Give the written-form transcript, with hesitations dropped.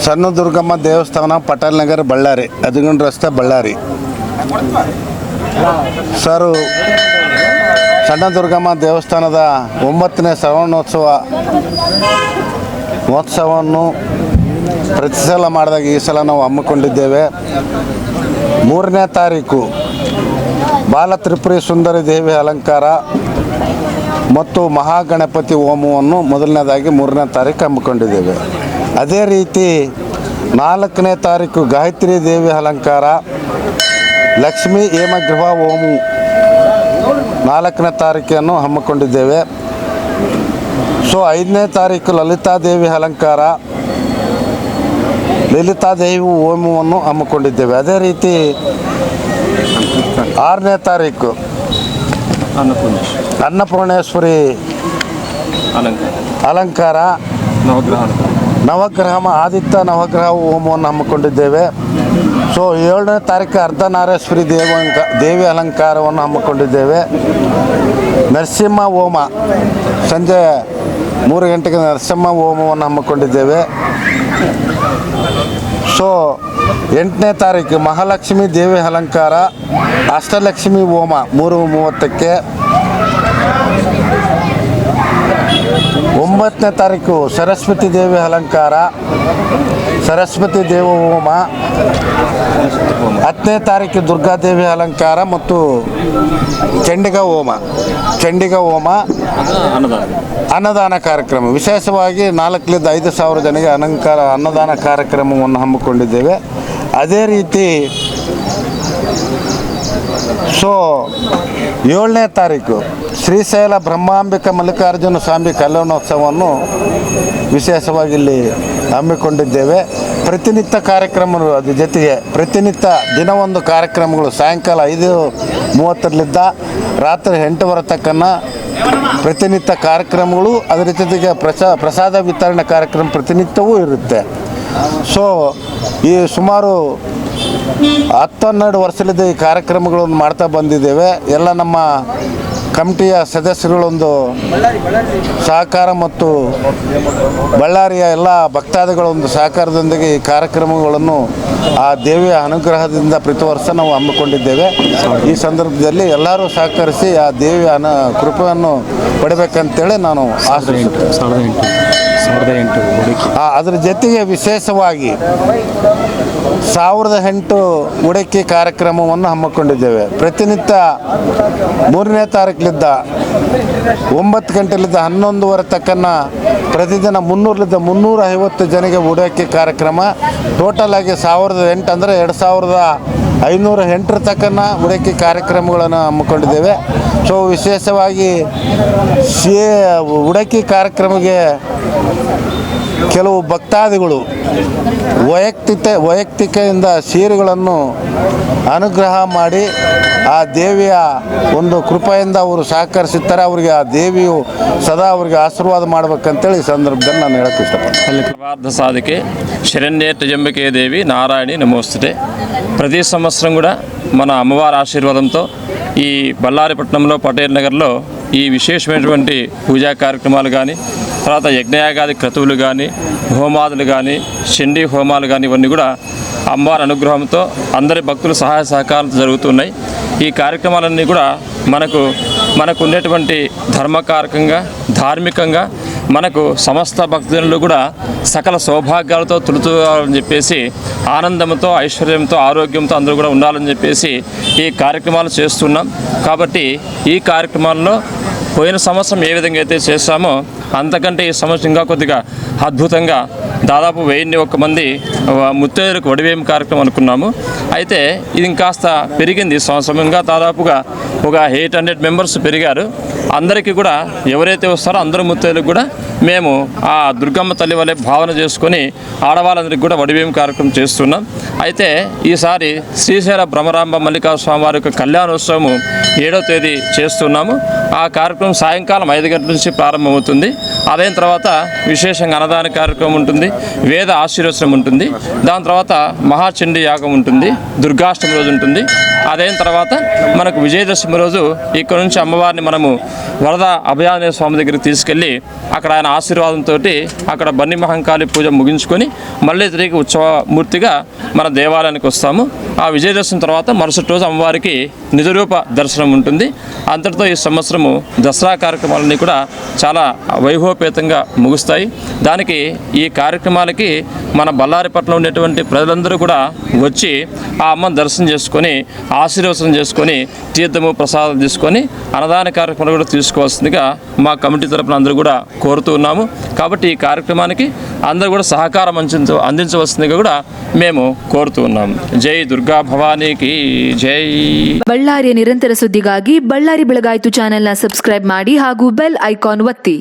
ಸಣ್ಣ ದುರ್ಗಮ್ಮ ದೇವಸ್ಥಾನ ಪಟೇಲ್ ನಗರ್ ಬಳ್ಳಾರಿ, ಅದಿಗೊಂಡು ರಸ್ತೆ ಬಳ್ಳಾರಿ. ಸರ್, ಸಣ್ಣ ದುರ್ಗಮ್ಮ ದೇವಸ್ಥಾನದ 9ನೇ ಮಹೋತ್ಸವವನ್ನು ಪ್ರತಿ ಸಲ ಮಾಡಿದಾಗ ಈ ಸಲ ನಾವು ಹಮ್ಮಿಕೊಂಡಿದ್ದೇವೆ. 3ನೇ ತಾರೀಕು ಬಾಲತ್ರಿಪುರಿ ಸುಂದರಿ ದೇವಿ ಅಲಂಕಾರ ಮತ್ತು ಮಹಾಗಣಪತಿ ಹೋಮವನ್ನು ಮೊದಲನೇದಾಗಿ 3ನೇ ತಾರೀಕು ಹಮ್ಮಿಕೊಂಡಿದ್ದೇವೆ. ಅದೇ ರೀತಿ 4ನೇ ತಾರೀಕು ಗಾಯತ್ರಿ ದೇವಿ ಅಲಂಕಾರ, ಲಕ್ಷ್ಮೀ ಹೇಮಗೃಹ ಹೋಮ 4ನೇ ತಾರೀಕನ್ನು ಹಮ್ಮಿಕೊಂಡಿದ್ದೇವೆ. 5ನೇ ತಾರೀಕು ಲಲಿತಾದೇವಿ ಅಲಂಕಾರ, ಲಲಿತಾದೇವಿ ಹೋಮವನ್ನು ಹಮ್ಮಿಕೊಂಡಿದ್ದೇವೆ. ಅದೇ ರೀತಿ 6ನೇ ತಾರೀಕು ಅನ್ನಪೂರ್ಣೇಶ್ವರಿ ಅಲಂಕಾರ, ಆದಿತ್ಯ ನವಗ್ರಹ ಹೋಮವನ್ನು ಹಮ್ಮಿಕೊಂಡಿದ್ದೇವೆ. 7ನೇ ತಾರೀಕು ಅರ್ಧನಾರೇಶ್ವರಿ ದೇವಿ ಅಲಂಕಾರವನ್ನು ಹಮ್ಮಿಕೊಂಡಿದ್ದೇವೆ. ನರಸಿಂಹ ಹೋಮ ಸಂಜೆ 3 ಗಂಟೆಗೆ ನರಸಿಂಹ ಹೋಮವನ್ನು ಹಮ್ಮಿಕೊಂಡಿದ್ದೇವೆ. 8ನೇ ತಾರೀಕು ಮಹಾಲಕ್ಷ್ಮಿ ದೇವಿ ಅಲಂಕಾರ, ಅಷ್ಟಲಕ್ಷ್ಮಿ ಹೋಮ 3:30ಕ್ಕೆ. 9ನೇ ತಾರೀಕು ಸರಸ್ವತಿ ದೇವಿ ಅಲಂಕಾರ, ಸರಸ್ವತಿ ದೇವ ಹೋಮ. 10ನೇ ತಾರೀಕು ದುರ್ಗಾದೇವಿ ಅಲಂಕಾರ ಮತ್ತು ಚಂಡಿಕಾ ಹೋಮ ಅನ್ನದಾನ ಕಾರ್ಯಕ್ರಮ. ವಿಶೇಷವಾಗಿ 4ರಿಂದ 5 ಸಾವಿರ ಜನರಿಗೆ ಅನ್ನದಾನ ಕಾರ್ಯಕ್ರಮವನ್ನು ಹಮ್ಮಿಕೊಂಡಿದ್ದೇವೆ. ಅದೇ ರೀತಿ 7ನೇ ತಾರೀಕು ಶ್ರೀಶೈಲ ಬ್ರಹ್ಮಾಂಬಿಕಾ ಮಲ್ಲಿಕಾರ್ಜುನ ಸ್ವಾಮಿ ಕಲ್ಯಾಣೋತ್ಸವವನ್ನು ವಿಶೇಷವಾಗಿ ಇಲ್ಲಿ ಹಮ್ಮಿಕೊಂಡಿದ್ದೇವೆ. ಪ್ರತಿನಿತ್ಯ ಕಾರ್ಯಕ್ರಮಗಳು, ಅದ್ರ ಜೊತೆಗೆ ಪ್ರತಿನಿತ್ಯ ದಿನವೊಂದು ಕಾರ್ಯಕ್ರಮಗಳು. ಸಾಯಂಕಾಲ 5:30ರಿಂದ ರಾತ್ರಿ 8 ತನಕ ಪ್ರತಿನಿತ್ಯ ಕಾರ್ಯಕ್ರಮಗಳು, ಅದರ ಜೊತೆಗೆ ಪ್ರಸಾದ ವಿತರಣೆ ಕಾರ್ಯಕ್ರಮ ಪ್ರತಿನಿತ್ಯವೂ ಇರುತ್ತೆ. ಈ ಸುಮಾರು 10-12 ವರ್ಷದಿಂದ ಈ ಕಾರ್ಯಕ್ರಮಗಳನ್ನು ಮಾಡ್ತಾ ಬಂದಿದ್ದೇವೆ. ಎಲ್ಲ ನಮ್ಮ ಕಮಿಟಿಯ ಸದಸ್ಯರುಗಳೊಂದು ಸಹಕಾರ ಮತ್ತು ಬಳ್ಳಾರಿಯ ಎಲ್ಲ ಭಕ್ತಾದಿಗಳೊಂದು ಸಹಕಾರದೊಂದಿಗೆ ಈ ಕಾರ್ಯಕ್ರಮಗಳನ್ನು ಆ ದೇವಿಯ ಅನುಗ್ರಹದಿಂದ ಪ್ರತಿ ವರ್ಷ ನಾವು ಹಮ್ಮಿಕೊಂಡಿದ್ದೇವೆ. ಈ ಸಂದರ್ಭದಲ್ಲಿ ಎಲ್ಲರೂ ಸಹಕರಿಸಿ ಆ ದೇವಿಯ ಕೃಪೆಯನ್ನು ಪಡಿಬೇಕಂತೇಳಿ ನಾನು ಆಶಿಸುತ್ತೇನೆ. ಅದರ ಜೊತೆಗೆ ವಿಶೇಷವಾಗಿ 1008 ಉಡಕಿ ಕಾರ್ಯಕ್ರಮವನ್ನು ಹಮ್ಮಿಕೊಂಡಿದ್ದೇವೆ. ಪ್ರತಿನಿತ್ಯ 3ನೇ ತಾರೀಕಿನಿಂದ 9 ಗಂಟೆಲಿಂದ 11:30 ತನಕ ಪ್ರತಿದಿನ 300ರಿಂದ 350 ಜನರಿಗೆ ಉಡಕಿ ಕಾರ್ಯಕ್ರಮ. ಟೋಟಲ್ ಆಗಿ 1008 ಅಂದರೆ 2508 ತನಕ ಉಡಕಿ ಕಾರ್ಯಕ್ರಮಗಳನ್ನು ಹಮ್ಮಿಕೊಂಡಿದ್ದೇವೆ. ವಿಶೇಷವಾಗಿ ಉಡಕಿ ಕಾರ್ಯಕ್ರಮಕ್ಕೆ ಕೆಲವು ಭಕ್ತಾದಿಗಳು ವೈಯಕ್ತಿಕೆಯಿಂದ ಸೀರೆಗಳನ್ನು ಅನುಗ್ರಹ ಮಾಡಿ ಆ ದೇವಿಯ ಒಂದು ಕೃಪೆಯಿಂದ ಅವರು ಸಹಕರಿಸುತ್ತಾರೆ. ಅವರಿಗೆ ಆ ದೇವಿಯು ಸದಾ ಅವರಿಗೆ ಆಶೀರ್ವಾದ ಮಾಡಬೇಕಂತೇಳಿ ಈ ಸಂದರ್ಭದಲ್ಲಿ ನಾನು ಹೇಳಕ್ಕೆ ಇಷ್ಟಪಡ್ತೀನಿ. కృపార్థ సాధికే శరణ్యే త్రయంబకే దేవి నారాయణి నమోస్తుతే. ప్రతి సంవత్సరం కూడా మన అమ్మవారి ఆశీర్వాదంతో ఈ బళ్ళారిపట్నంలో పటేల్ నగర్లో ఈ విశేషమైనటువంటి పూజా కార్యక్రమాలు కానీ, తర్వాత యజ్ఞయాగాది క్రతువులు కానీ, హోమాదులు కానీ, చండీ హోమాలు కానీ, ఇవన్నీ కూడా అమ్మవారి అనుగ్రహంతో అందరి భక్తుల సహాయ సహకారాలతో జరుగుతున్నాయి. ఈ కార్యక్రమాలన్నీ కూడా మనకు ఉండేటువంటి ధర్మకారకంగా, ధార్మికంగా మనకు సమస్త భక్తులు కూడా సకల సౌభాగ్యాలతో తులుతూలని చెప్పేసి, ఆనందంతో, ఐశ్వర్యంతో, ఆరోగ్యంతో అందరూ కూడా ఉండాలని చెప్పేసి ఈ కార్యక్రమాలు చేస్తున్నాం. కాబట్టి ఈ కార్యక్రమాల్లో పోయిన సంవత్సరం ఏ విధంగా అయితే చేస్తామో అంతకంటే ఈ సంవత్సరం ఇంకా కొద్దిగా అద్భుతంగా దాదాపు 1001 మంది ముత్తైదులకు వడివేయం కార్యక్రమం అనుకున్నాము. అయితే ఇది ఇంకాస్త పెరిగింది. సంవత్సరంగా దాదాపుగా ఒక 800 మెంబర్స్ పెరిగారు. అందరికీ కూడా ఎవరైతే వస్తారో అందరూ ముత్తైదులకు కూడా మేము ఆ దుర్గమ్మ తల్లి వలె భావన చేసుకొని ఆడవాళ్ళందరికీ కూడా వడివేయం కార్యక్రమం చేస్తున్నాం. అయితే ఈసారి శ్రీశైల భ్రమరాంబ మల్లికా స్వామివారి యొక్క కళ్యాణోత్సవము 7వ తేదీ చేస్తున్నాము. ఆ కార్యక్రమం సాయంకాలం 5 గంటల నుంచి ప్రారంభమవుతుంది. అదైన తర్వాత విశేషంగా అన్నదాన కార్యక్రమం ఉంటుంది, వేద ఆశీర్వచనం ఉంటుంది, దాని తర్వాత మహాచండీ యాగం ఉంటుంది, దుర్గాష్టమి రోజు ఉంటుంది. అదైన తర్వాత మనకు విజయదశమి రోజు ఇక్కడ నుంచి అమ్మవారిని మనము వరద అభయాంజనేయ స్వామి దగ్గరికి తీసుకెళ్ళి అక్కడ ఆయన ఆశీర్వాదంతో అక్కడ బన్ని మహంకాళి పూజ ముగించుకొని మళ్ళీ తిరిగి ఉత్సవమూర్తిగా మన దేవాలయానికి వస్తాము. ఆ విజయదశమి తర్వాత మరుసటి రోజు అమ్మవారికి నిజరూప దర్శనం ఉంటుంది. అంతటితో ఈ సంవత్సరము దసరా కార్యక్రమాలన్నీ కూడా చాలా వైభవపేతంగా ముగుస్తాయి. దానికి ఈ కార్యక్రమాలకి మన బళ్ళారిపట్నంలో ఉండేటువంటి ప్రజలందరూ కూడా వచ్చి ఆ అమ్మను దర్శనం చేసుకొని ఆశీర్వచనం చేసుకొని తీర్థము ప్రసాదం తీసుకొని అన్నదాన కార్యక్రమాలు కూడా తీసుకోవాల్సిందిగా మా కమిటీ తరపున అందరూ కూడా కోరుతూ ఉన్నాము. కాబట్టి ఈ కార్యక్రమానికి అందరూ కూడా సహకారం అందించవలసిందిగా కూడా మేము కోరుతూ ఉన్నాము. జై దుర్గా ಭವಾನಿಗೆ ಜೈ. ಬಳ್ಳಾರಿಯ ನಿರಂತರ ಸುದ್ದಿಗಾಗಿ ಬಳ್ಳಾರಿ ಬೆಳಗಾಯಿತು ಚಾನೆಲ್ನ ಸಬ್ಸ್ಕ್ರೈಬ್ ಮಾಡಿ ಹಾಗೂ ಬೆಲ್ ಐಕಾನ್ ಒತ್ತಿ.